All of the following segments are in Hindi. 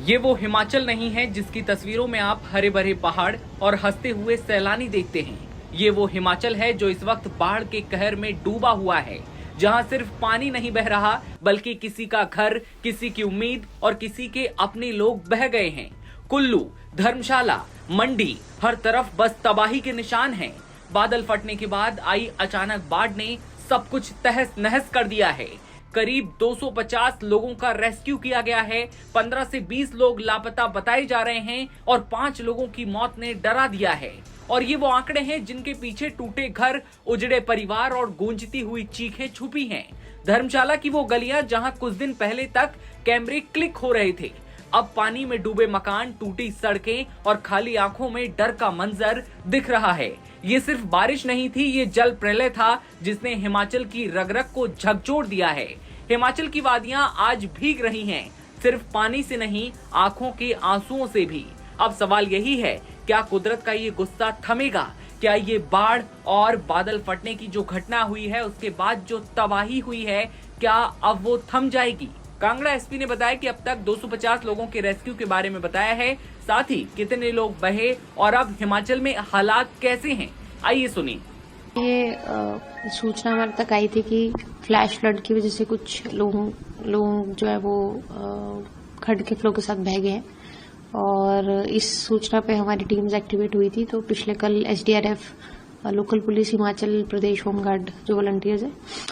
ये वो हिमाचल नहीं है जिसकी तस्वीरों में आप हरे भरे पहाड़ और हंसते हुए सैलानी देखते हैं। ये वो हिमाचल है जो इस वक्त बाढ़ के कहर में डूबा हुआ है, जहां सिर्फ पानी नहीं बह रहा बल्कि किसी का घर, किसी की उम्मीद और किसी के अपने लोग बह गए हैं। कुल्लू, धर्मशाला, मंडी, हर तरफ बस तबाही के निशान हैं। बादल फटने के बाद आई अचानक बाढ़ ने सब कुछ तहस नहस कर दिया है। करीब 250 लोगों का रेस्क्यू किया गया है, 15 से 20 लोग लापता बताए जा रहे हैं और 5 लोगों की मौत ने डरा दिया है। और ये वो आंकड़े हैं जिनके पीछे टूटे घर, उजड़े परिवार और गूंजती हुई चीखें छुपी हैं। धर्मशाला की वो गलियां जहां कुछ दिन पहले तक कैमरे क्लिक हो रहे थे, अब पानी में डूबे मकान, टूटी सड़कें और खाली आंखों में डर का मंजर दिख रहा है। ये सिर्फ बारिश नहीं थी, ये जल प्रलय था जिसने हिमाचल की रग-रग को झकझोर दिया है। हिमाचल की वादियां आज भीग रही हैं, सिर्फ पानी से नहीं, आंखों के आंसुओं से भी। अब सवाल यही है, क्या कुदरत का ये गुस्सा थमेगा? क्या ये बाढ़ और बादल फटने की जो घटना हुई है उसके बाद जो तबाही हुई है, क्या अब वो थम जाएगी? कांगड़ा एसपी ने बताया कि अब तक 250 लोगों के रेस्क्यू के बारे में बताया है, साथ ही कितने लोग बहे और अब हिमाचल में हालात कैसे हैं, आइए सुनिए। ये सूचना हमारे तक आई थी कि फ्लैश फ्लड की वजह से कुछ लोग जो है वो खड्ड के फ्लो के साथ बह गए हैं और इस सूचना पे हमारी टीम्स एक्टिवेट हुई थी। तो पिछले कल SDRF, local police, Himachal Pradesh home guard जो वॉलंटियर्स है,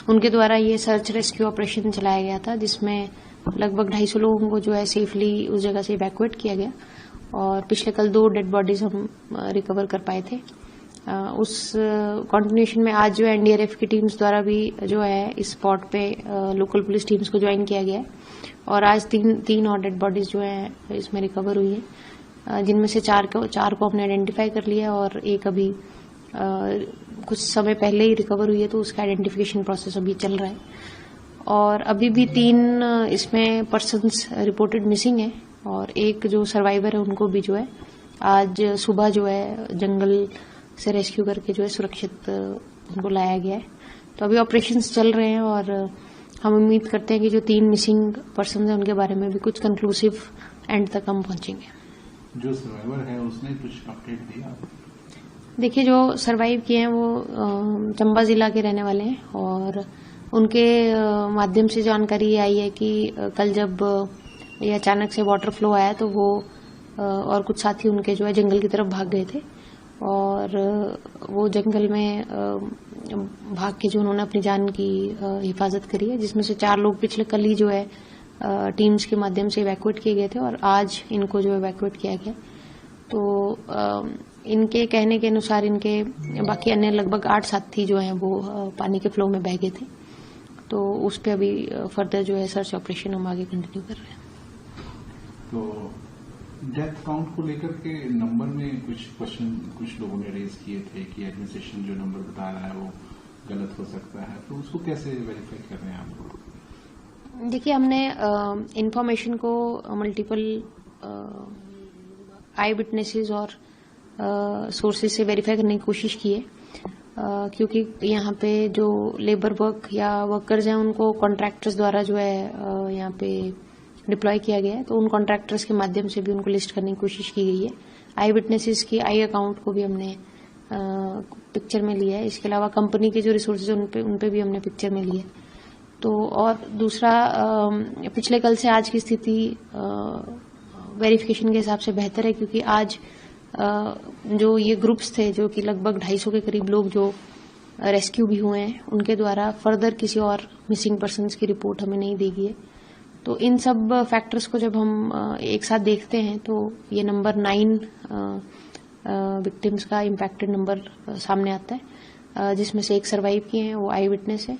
उनके द्वारा ये सर्च रेस्क्यू ऑपरेशन चलाया गया था, जिसमें लगभग 250 लोगों को जो है सेफली उस जगह से इवैक्यूएट किया गया और पिछले कल 2 डेड बॉडीज हम रिकवर कर पाए थे। उस कंटिन्यूएशन में आज जो है एनडीआरएफ की टीम्स द्वारा भी जो है इस स्पॉट पे लोकल पुलिस टीम्स को ज्वाइन किया गया है और आज तीन और डेड बॉडीज जो है इसमें रिकवर हुई है, जिनमें से 4 को हमने आइडेंटिफाई कर लिया और एक अभी कुछ समय पहले ही रिकवर हुई है, तो उसका आइडेंटिफिकेशन प्रोसेस अभी चल रहा है। और अभी भी 3 इसमें पर्सन्स रिपोर्टेड मिसिंग है और एक जो सर्वाइवर है उनको भी जो है आज सुबह जो है जंगल से रेस्क्यू करके जो है सुरक्षित उनको लाया गया है। तो अभी ऑपरेशंस चल रहे हैं और हम उम्मीद करते हैं कि जो 3 मिसिंग पर्सन हैं उनके बारे में भी कुछ कंक्लूसिव एंड तक हम पहुंचेंगे। जो सर्वाइवर है उसने कुछ अपडेट दिया? देखिए, जो सर्वाइव किए हैं वो चंबा जिला के रहने वाले हैं और उनके माध्यम से जानकारी आई है कि कल जब ये अचानक से वाटर फ्लो आया तो वो और कुछ साथी उनके जो है जंगल की तरफ भाग गए थे और वो जंगल में भाग के जो उन्होंने अपनी जान की हिफाजत करी है, जिसमें से 4 लोग पिछले कल ही जो है टीम्स के माध्यम से इवैक्यूएट किए गए थे और आज इनको जो इवैक्यूएट किया गया। तो इनके कहने के अनुसार इनके बाकी अन्य लगभग 8 साथी जो हैं वो पानी के फ्लो में बह गए थे। तो उस पर अभी फर्दर जो है सर्च ऑपरेशन हम आगे कंटिन्यू कर रहे हैं। तो डेथ काउंट को लेकर के नंबर में कुछ क्वेश्चन कुछ लोगों ने रेज किए थे कि एडमिनिस्ट्रेशन जो नंबर बता रहा है वो गलत हो सकता है, तो उसको कैसे वेरीफाई कर रहे हैं आप? देखिए, हमने इंफॉर्मेशन को मल्टीपल आई विटनेसेस और सोर्सेज से वेरीफाई करने की कोशिश की है, क्योंकि यहाँ पे जो लेबर वर्क या वर्कर्स हैं उनको कॉन्ट्रैक्टर्स द्वारा जो है यहाँ पे डिप्लॉय किया गया है, तो उन कॉन्ट्रैक्टर्स के माध्यम से भी उनको लिस्ट करने की कोशिश की गई है। आई विटनेसेस की आई अकाउंट को भी हमने पिक्चर में लिया है। इसके अलावा कंपनी के जो रिसोर्सेज उन पे भी हमने पिक्चर में लिया है। तो और दूसरा, पिछले कल से आज की स्थिति वेरिफिकेशन के हिसाब से बेहतर है, क्योंकि आज जो ये ग्रुप्स थे जो कि लगभग 250 के करीब लोग जो रेस्क्यू भी हुए हैं, उनके द्वारा फर्दर किसी और मिसिंग पर्सन्स की रिपोर्ट हमें नहीं दी गई है। तो इन सब फैक्टर्स को जब हम एक साथ देखते हैं तो ये नंबर 9 विक्टिम्स का इम्पैक्टेड नंबर सामने आता है, जिसमें से 1 सर्वाइव किए हैं, वो आई विटनेस है,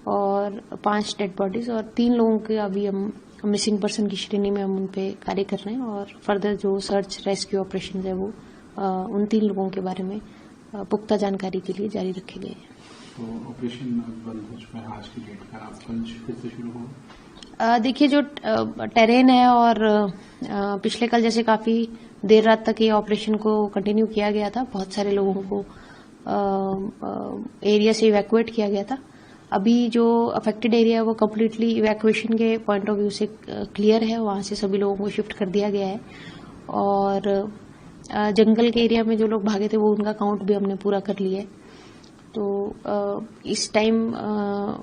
और 5 डेड बॉडीज और 3 लोगों के अभी हम मिसिंग पर्सन की श्रेणी में हम उन पे कार्य कर रहे हैं और फर्दर जो सर्च रेस्क्यू ऑपरेशन है वो उन 3 लोगों के बारे में पुख्ता जानकारी के लिए जारी रखे गए हैं। तो ऑपरेशन बंद हो चुका है आज की डेट का, आप कल फिर से शुरू हो? देखिए, जो टेरेन है और पिछले कल जैसे काफी देर रात तक ये ऑपरेशन को कंटिन्यू किया गया था, बहुत सारे लोगों को एरिया से इवैक्यूएट किया गया था। अभी जो अफेक्टेड एरिया है वो कम्प्लीटली इवैक्यूएशन के पॉइंट ऑफ व्यू से क्लियर है, वहाँ से सभी लोगों को शिफ्ट कर दिया गया है। और जंगल के एरिया में जो लोग भागे थे वो उनका काउंट भी हमने पूरा कर लिया है। तो इस टाइम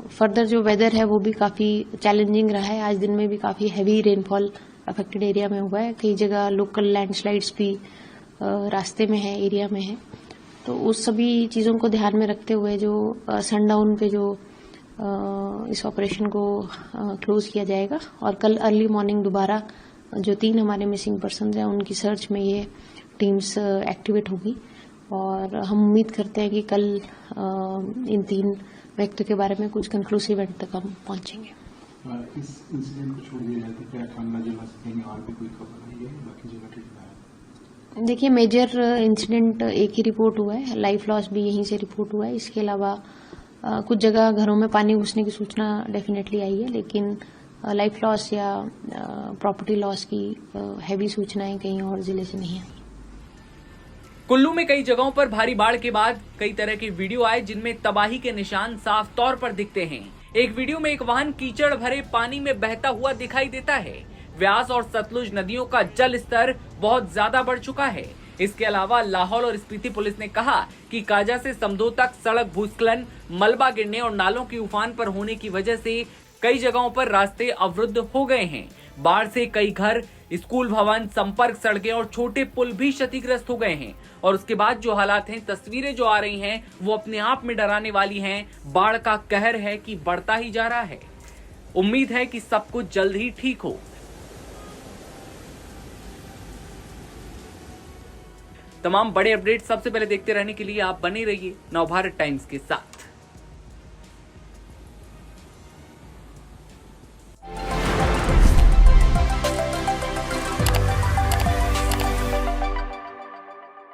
फर्दर जो वेदर है वो भी काफ़ी चैलेंजिंग रहा है। आज दिन में भी काफ़ी हैवी रेनफॉल अफेक्टेड एरिया में हुआ है, कई जगह लोकल लैंडस्लाइड्स भी रास्ते में है, एरिया में है। तो उस सभी चीज़ों को ध्यान में रखते हुए जो सनडाउन पे जो इस ऑपरेशन को क्लोज किया जाएगा और कल अर्ली मॉर्निंग दोबारा जो 3 हमारे मिसिंग पर्सन हैं उनकी सर्च में ये टीम्स एक्टिवेट होगी और हम उम्मीद करते हैं कि कल इन 3 व्यक्तियों के बारे में कुछ कंक्लूसिव एंड तक हम पहुंचेंगे। इस इंसिडेंट को छोड़ दिया जाए तो क्या कांगड़ा जिला से कहीं और भी कोई खबर आई है? बाकी जगह ठीक रहा है? देखिए, मेजर इंसिडेंट एक ही रिपोर्ट हुआ है, लाइफ लॉस भी यहीं से रिपोर्ट हुआ है। इसके अलावा कुछ जगह घरों में पानी घुसने की सूचना डेफिनेटली आई है, लेकिन लाइफ लॉस या प्रॉपर्टी लॉस की हैवी सूचनाएं कहीं और जिले से नहीं आई। कुल्लू में कई जगहों पर भारी बाढ़ के बाद कई तरह के वीडियो आए जिनमें तबाही के निशान साफ तौर पर दिखते हैं। एक वीडियो में एक वाहन कीचड़ भरे पानी में बहता हुआ दिखाई देता है। व्यास और सतलुज नदियों का जल स्तर बहुत ज्यादा बढ़ चुका है। इसके अलावा लाहौल और स्पीति पुलिस ने कहा कि काजा से समदो तक सड़क भूस्खलन, मलबा गिरने और नालों की उफान पर होने की वजह से कई जगहों पर रास्ते अवरुद्ध हो गए हैं। बाढ़ से कई घर, स्कूल भवन, संपर्क सड़कें और छोटे पुल भी क्षतिग्रस्त हो गए हैं। और उसके बाद जो हालात हैं, तस्वीरें जो आ रही हैं, वो अपने आप में डराने वाली हैं। बाढ़ का कहर है कि बढ़ता ही जा रहा है। उम्मीद है कि सब कुछ जल्द ही ठीक हो। तमाम बड़े अपडेट सबसे पहले देखते रहने के लिए आप बने रहिए नवभारत टाइम्स के साथ।